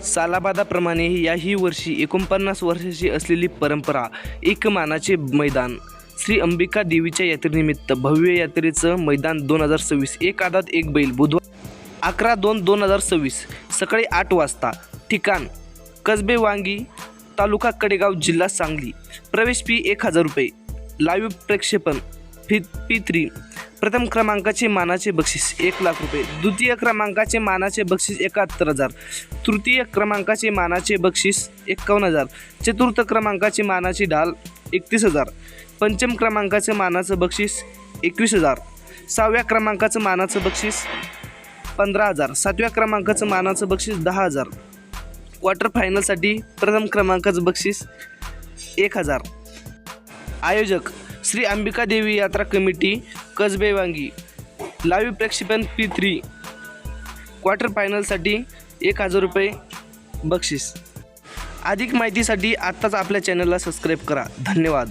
सालाबादाप्रमाणे याही वर्षी 49 वर्षाची असलेली परंपरा एकमानाचे मैदान. श्री अंबिका देवीच्या यात्रेनिमित्त भव्य यात्रेचं मैदान 2026. एक आदात एक बैल. बुधवार 11/2/2026 सकाळी 8 वाजता. ठिकाण कसबे वांगी, तालुका कडेगाव, जिल्हा सांगली. प्रवेश फी 1000 रुपये. लाईव्ह प्रक्षेपण P3. प्रथम क्रमांकाचे मानाचे बक्षीस 1 लाख रुपये. द्वितीय क्रमांकाचे मानाचे बक्षीस 71,000. तृतीय क्रमांकाचे मानाचे बक्षीस 51,000. चतुर्थ क्रमांकाचे मानाची ढाल 31,000. पंचम क्रमांकाचे मानाचं बक्षीस 21,000. 6व्या क्रमांकाचं मानाचं बक्षीस 15,000. 7व्या क्रमांकाचं मानाचं बक्षीस 10,000. क्वार्टर फायनलसाठी प्रथम क्रमांकाचं बक्षीस 1,000. आयोजक श्री अंबिका देवी यात्रा कमिटी, कसबे वांगी. लाईव्ह प्रक्षेपण P3. क्वार्टर फायनलसाठी 1,000 रुपये बक्षीस. अधिक माहितीसाठी आत्ताच आपल्या चॅनलला सबस्क्राईब करा. धन्यवाद.